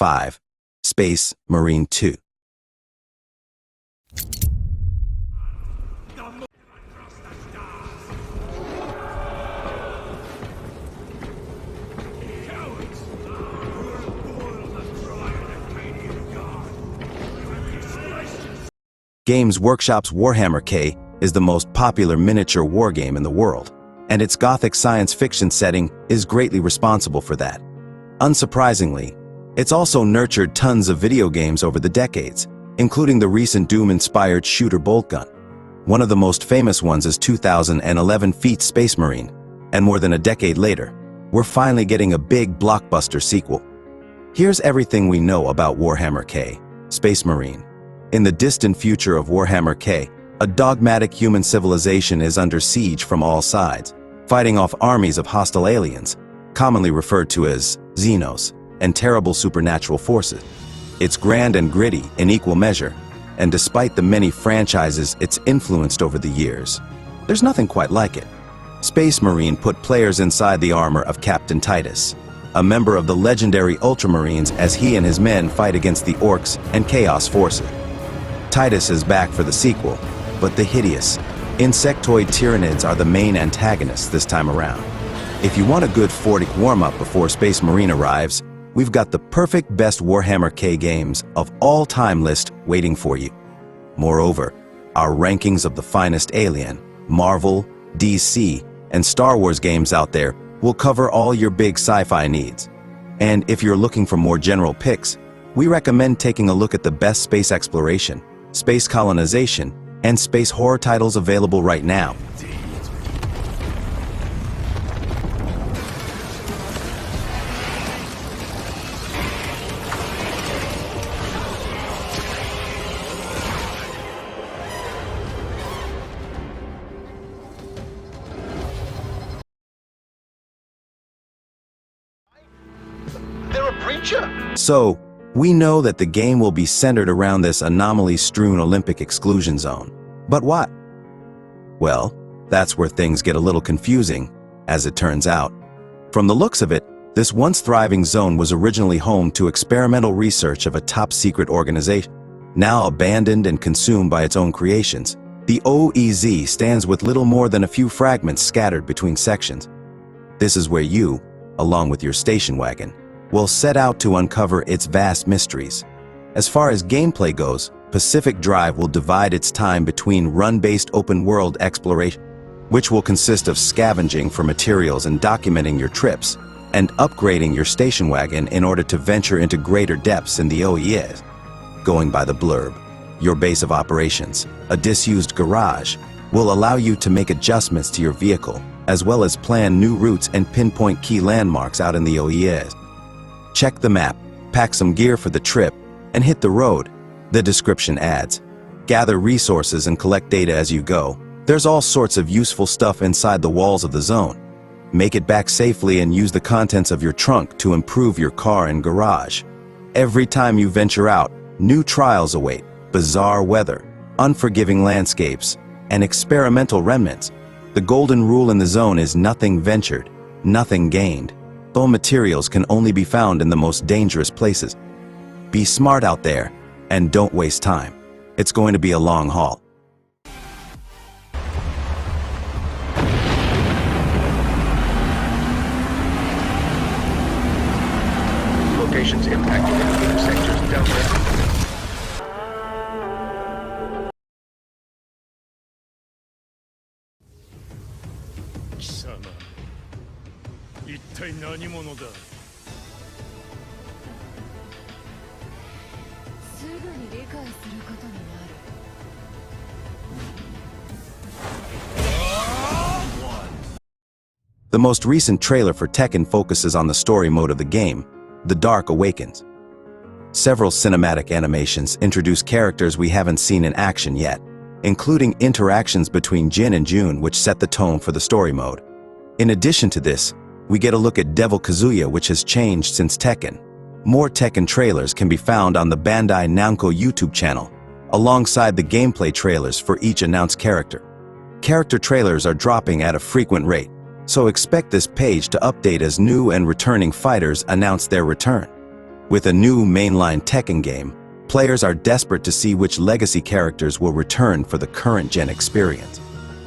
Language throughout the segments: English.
5. Space Marine 2. Games Workshop's Warhammer K is the most popular miniature wargame in the world, and its gothic science fiction setting is greatly responsible for that. Unsurprisingly, it's also nurtured tons of video games over the decades, including the recent Doom-inspired shooter Boltgun. One of the most famous ones is 2011 Feat Space Marine, and more than a decade later, we're finally getting a big blockbuster sequel. Here's everything we know about Warhammer K, Space Marine. In the distant future of Warhammer K, a dogmatic human civilization is under siege from all sides, fighting off armies of hostile aliens, commonly referred to as Xenos, and terrible supernatural forces. It's grand and gritty in equal measure, and despite the many franchises it's influenced over the years, there's nothing quite like it. Space Marine put players inside the armor of Captain Titus, a member of the legendary Ultramarines, as he and his men fight against the Orcs and Chaos forces. Titus is back for the sequel, but the hideous, insectoid Tyranids are the main antagonists this time around. If you want a good Fortic warm-up before Space Marine arrives, we've got the perfect best Warhammer K games of all time list waiting for you. Moreover, our rankings of the finest Alien, Marvel, DC, and Star Wars games out there will cover all your big sci-fi needs. And if you're looking for more general picks, we recommend taking a look at the best space exploration, space colonization, and space horror titles available right now. They're a preacher! So, we know that the game will be centered around this anomaly-strewn Olympic exclusion zone. But what? Well, that's where things get a little confusing, as it turns out. From the looks of it, this once thriving zone was originally home to experimental research of a top-secret organization. Now abandoned and consumed by its own creations, the OEZ stands with little more than a few fragments scattered between sections. This is where you, along with your station wagon, will set out to uncover its vast mysteries. As far as gameplay goes, Pacific Drive will divide its time between run-based open-world exploration, which will consist of scavenging for materials and documenting your trips, and upgrading your station wagon in order to venture into greater depths in the OES. Going by the blurb, your base of operations, a disused garage, will allow you to make adjustments to your vehicle, as well as plan new routes and pinpoint key landmarks out in the OES. Check the map, pack some gear for the trip, and hit the road, the description adds. Gather resources and collect data as you go. There's all sorts of useful stuff inside the walls of the zone. Make it back safely and use the contents of your trunk to improve your car and garage. Every time you venture out, new trials await, bizarre weather, unforgiving landscapes, and experimental remnants. The golden rule in the zone is nothing ventured, nothing gained. Though materials can only be found in the most dangerous places. Be smart out there, and don't waste time. It's going to be a long haul. Locations impacted in sectors Delta. 一体何者だ。すぐに理解することになる。The most recent trailer for Tekken focuses on the story mode of the game, The Dark Awakens. Several cinematic animations introduce characters we haven't seen in action yet, including interactions between Jin and Jun, which set the tone for the story mode. In addition to this, we get a look at Devil Kazuya, which has changed since Tekken. More Tekken trailers can be found on the Bandai Namco YouTube channel, alongside the gameplay trailers for each announced character. Character trailers are dropping at a frequent rate, so expect this page to update as new and returning fighters announce their return. With a new mainline Tekken game, players are desperate to see which legacy characters will return for the current-gen experience.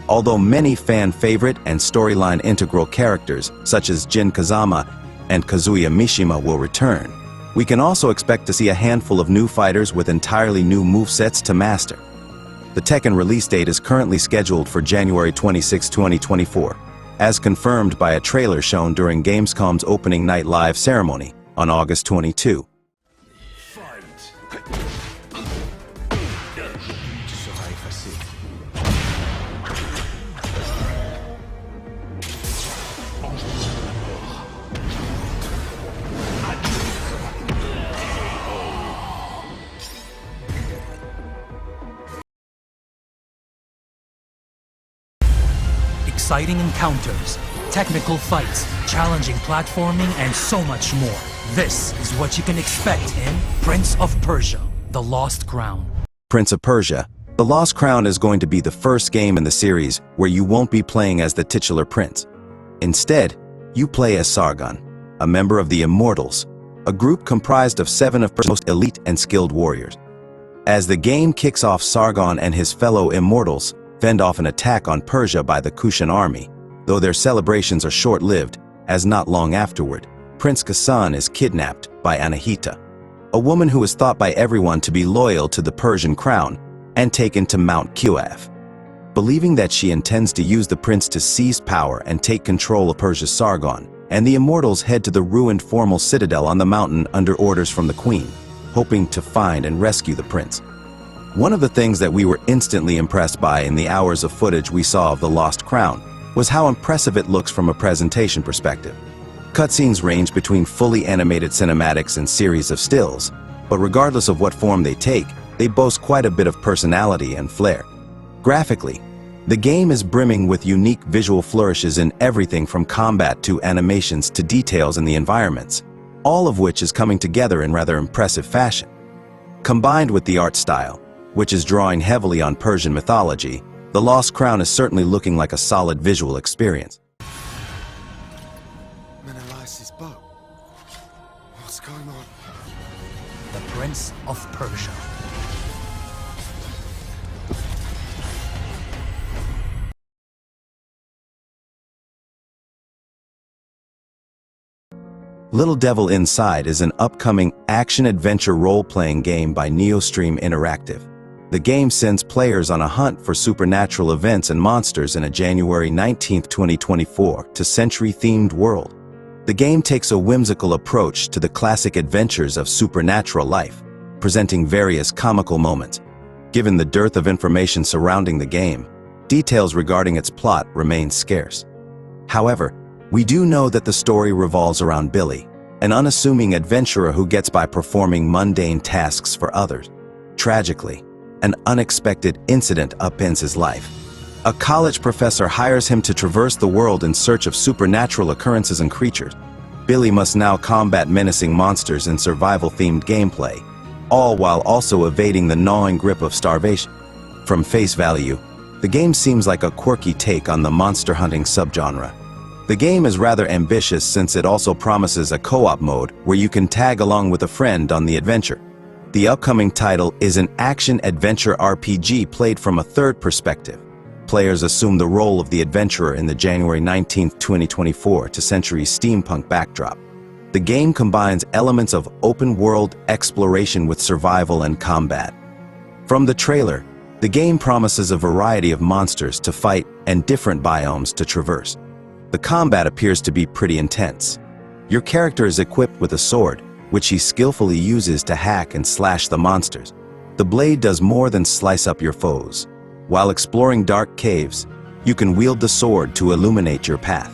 Although many fan-favorite and storyline integral characters, such as Jin Kazama and Kazuya Mishima, will return, we can also expect to see a handful of new fighters with entirely new movesets to master. The Tekken release date is currently scheduled for January 26, 2024, as confirmed by a trailer shown during Gamescom's opening night live ceremony on August 22. Exciting encounters, technical fights, challenging platforming, and so much more. This is what you can expect in Prince of Persia: The Lost Crown. Prince of Persia: The Lost Crown is going to be the first game in the series where you won't be playing as the titular prince. Instead, you play as Sargon, a member of the Immortals, a group comprised of 7 of Persia's most elite and skilled warriors. As the game kicks off, Sargon and his fellow Immortals fend off an attack on Persia by the Kushan army, though their celebrations are short-lived, as not long afterward, Prince Ghassan is kidnapped by Anahita, a woman who is thought by everyone to be loyal to the Persian crown, and taken to Mount Qaf. Believing that she intends to use the prince to seize power and take control of Persia's Sargon, and the Immortals head to the ruined formal citadel on the mountain under orders from the queen, hoping to find and rescue the prince. One of the things that we were instantly impressed by in the hours of footage we saw of The Lost Crown was how impressive it looks from a presentation perspective. Cutscenes range between fully animated cinematics and series of stills, but regardless of what form they take, they boast quite a bit of personality and flair. Graphically, the game is brimming with unique visual flourishes in everything from combat to animations to details in the environments, all of which is coming together in rather impressive fashion. Combined with the art style, which is drawing heavily on Persian mythology, The Lost Crown is certainly looking like a solid visual experience. Menelaus' boat. What's going on? The Prince of Persia. Little Devil Inside is an upcoming action-adventure role-playing game by NeoStream Interactive. The game sends players on a hunt for supernatural events and monsters in a January 19, 2024 to century-themed world. The game takes a whimsical approach to the classic adventures of supernatural life, presenting various comical moments. Given the dearth of information surrounding the game, details regarding its plot remain scarce. However, we do know that the story revolves around Billy, an unassuming adventurer who gets by performing mundane tasks for others. Tragically, an unexpected incident upends his life. A college professor hires him to traverse the world in search of supernatural occurrences and creatures. Billy must now combat menacing monsters in survival-themed gameplay, all while also evading the gnawing grip of starvation. From face value, the game seems like a quirky take on the monster hunting subgenre. The game is rather ambitious since it also promises a co-op mode where you can tag along with a friend on the adventure. The upcoming title is an action-adventure RPG played from a third perspective. Players assume the role of the adventurer in the January 19, 2024 to century steampunk backdrop. The game combines elements of open-world exploration with survival and combat. From the trailer, the game promises a variety of monsters to fight and different biomes to traverse. The combat appears to be pretty intense. Your character is equipped with a sword, which he skillfully uses to hack and slash the monsters. The blade does more than slice up your foes. While exploring dark caves, you can wield the sword to illuminate your path.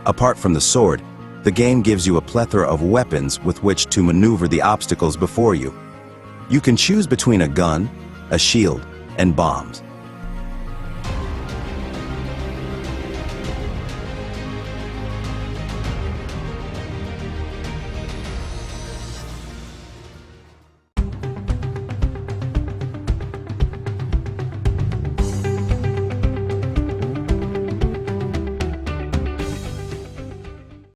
Apart from the sword, the game gives you a plethora of weapons with which to maneuver the obstacles before you. You can choose between a gun, a shield, and bombs.